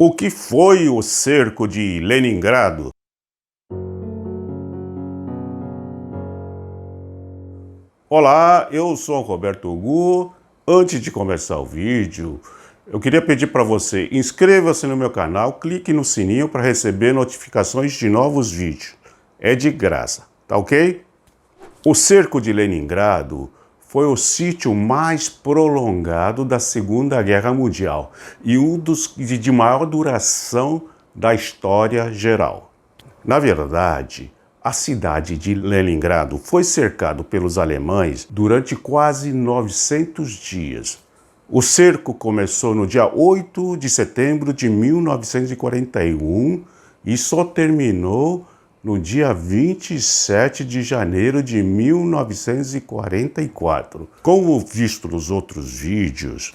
O que foi o cerco de Leningrado? Olá, eu sou o Roberto Gu. Antes de começar o vídeo, eu queria pedir para você, inscreva-se no meu canal, clique no sininho para receber notificações de novos vídeos. É de graça, tá ok? O cerco de Leningrado foi o sítio mais prolongado da Segunda Guerra Mundial e um dos de maior duração da história geral. Na verdade, a cidade de Leningrado foi cercada pelos alemães durante quase 900 dias. O cerco começou no dia 8 de setembro de 1941 e só terminou no dia 27 de janeiro de 1944. Como visto nos outros vídeos,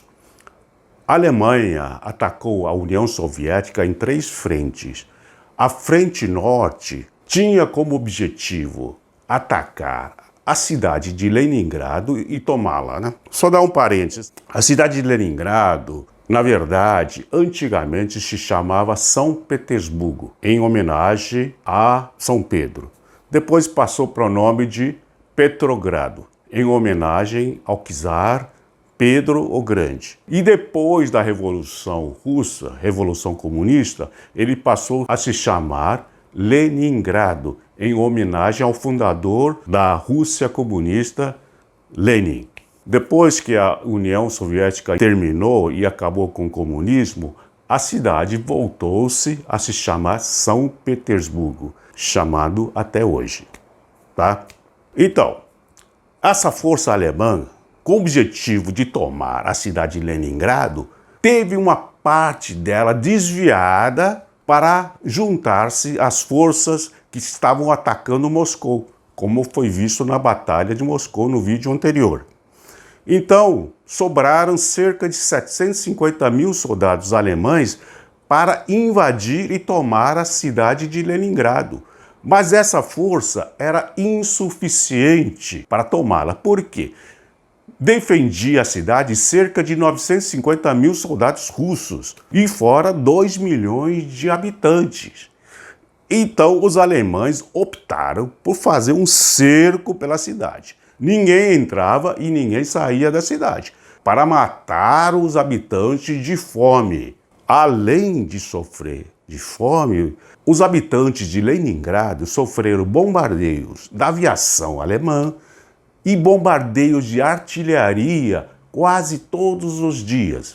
a Alemanha atacou a União Soviética em 3 frentes. A frente norte tinha como objetivo atacar a cidade de Leningrado e tomá-la, né? Só dar um parênteses. A cidade de Leningrado, na verdade, antigamente se chamava São Petersburgo, em homenagem a São Pedro. Depois passou para o nome de Petrogrado, em homenagem ao czar Pedro o Grande. E depois da Revolução Russa, Revolução Comunista, ele passou a se chamar Leningrado, em homenagem ao fundador da Rússia comunista, Lenin. Depois que a União Soviética terminou e acabou com o comunismo, a cidade voltou-se a se chamar São Petersburgo, chamado até hoje, tá? Então, essa força alemã, com o objetivo de tomar a cidade de Leningrado, teve uma parte dela desviada para juntar-se às forças que estavam atacando Moscou, como foi visto na Batalha de Moscou no vídeo anterior. Então, sobraram cerca de 750 mil soldados alemães para invadir e tomar a cidade de Leningrado. Mas essa força era insuficiente para tomá-la. Por quê? Defendia a cidade cerca de 950 mil soldados russos e fora 2 milhões de habitantes. Então os alemães optaram por fazer um cerco pela cidade. Ninguém entrava e ninguém saía da cidade, para matar os habitantes de fome. Além de sofrer de fome, os habitantes de Leningrado sofreram bombardeios da aviação alemã e bombardeios de artilharia quase todos os dias.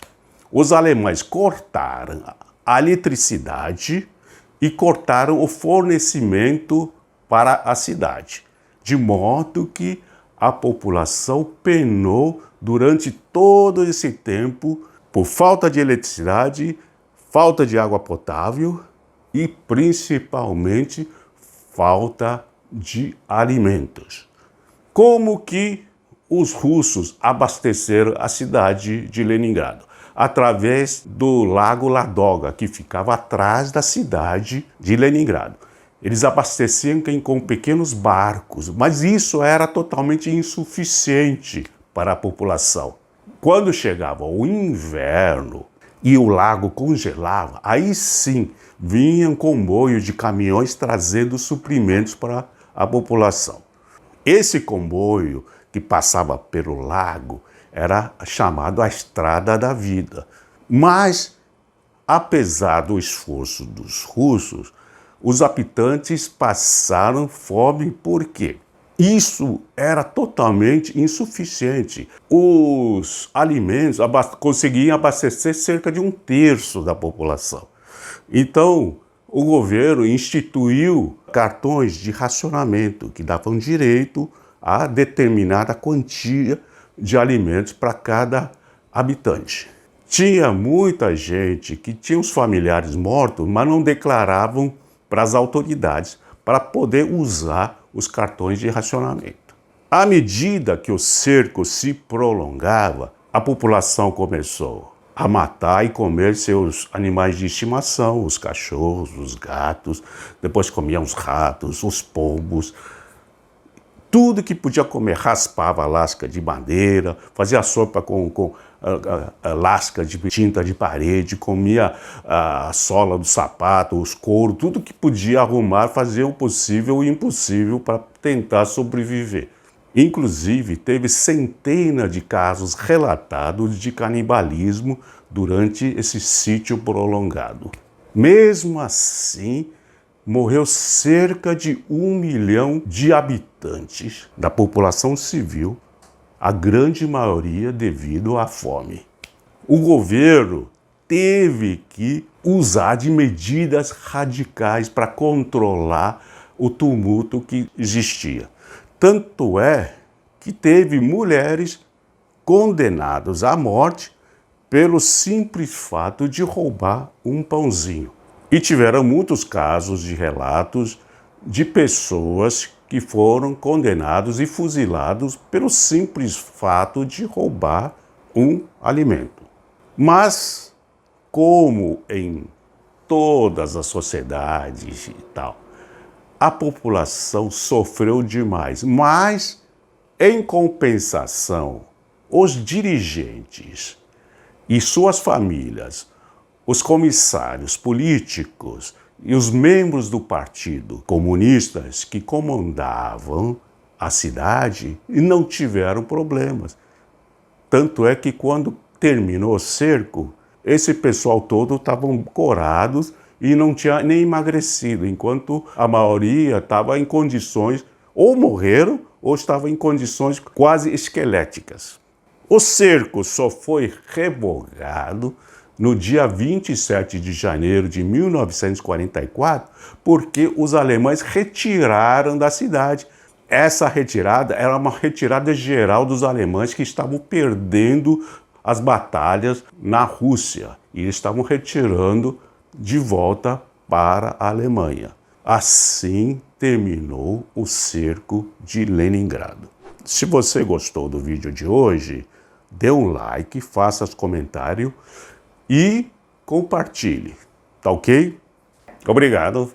Os alemães cortaram a eletricidade e cortaram o fornecimento para a cidade, de modo que a população penou durante todo esse tempo por falta de eletricidade, falta de água potável e principalmente falta de alimentos. Como que os russos abasteceram a cidade de Leningrado? Através do lago Ladoga, que ficava atrás da cidade de Leningrado. Eles abasteciam com pequenos barcos, mas isso era totalmente insuficiente para a população. Quando chegava o inverno e o lago congelava, aí sim vinham comboios de caminhões trazendo suprimentos para a população. Esse comboio que passava pelo lago era chamado a Estrada da Vida. Mas, apesar do esforço dos russos, os habitantes passaram fome. Por quê? Isso era totalmente insuficiente. Os alimentos conseguiam abastecer cerca de 1/3 da população. Então, o governo instituiu cartões de racionamento que davam direito a determinada quantia de alimentos para cada habitante. Tinha muita gente que tinha os familiares mortos, mas não declaravam para as autoridades para poder usar os cartões de racionamento. À medida que o cerco se prolongava, a população começou a matar e comer seus animais de estimação, os cachorros, os gatos, depois comiam os ratos, os pombos. tudo que podia comer, raspava a lasca de madeira, fazia sopa com a lasca de tinta de parede, comia a sola do sapato, os couros, tudo que podia arrumar, fazia o possível e o impossível para tentar sobreviver. Inclusive, teve centenas de casos relatados de canibalismo durante esse sítio prolongado. Mesmo assim, morreu cerca de 1 milhão de habitantes da população civil, a grande maioria devido à fome. O governo teve que usar de medidas radicais para controlar o tumulto que existia. Tanto é que teve mulheres condenadas à morte pelo simples fato de roubar um pãozinho. E tiveram muitos casos de relatos de pessoas que foram condenados e fuzilados pelo simples fato de roubar um alimento. Mas, como em todas as sociedades e tal, a população sofreu demais. Mas, em compensação, os dirigentes e suas famílias, os comissários políticos e os membros do Partido Comunistas que comandavam a cidade não tiveram problemas. Tanto é que quando terminou o cerco, esse pessoal todo estavam corados e não tinha nem emagrecido, enquanto a maioria estava em condições, ou morreram, ou estava em condições quase esqueléticas. O cerco só foi revogado no dia 27 de janeiro de 1944, porque os alemães retiraram da cidade. Essa retirada era uma retirada geral dos alemães que estavam perdendo as batalhas na Rússia e eles estavam retirando de volta para a Alemanha. Assim terminou o cerco de Leningrado. Se você gostou do vídeo de hoje, dê um like, faça os comentários e compartilhe, tá ok? Obrigado.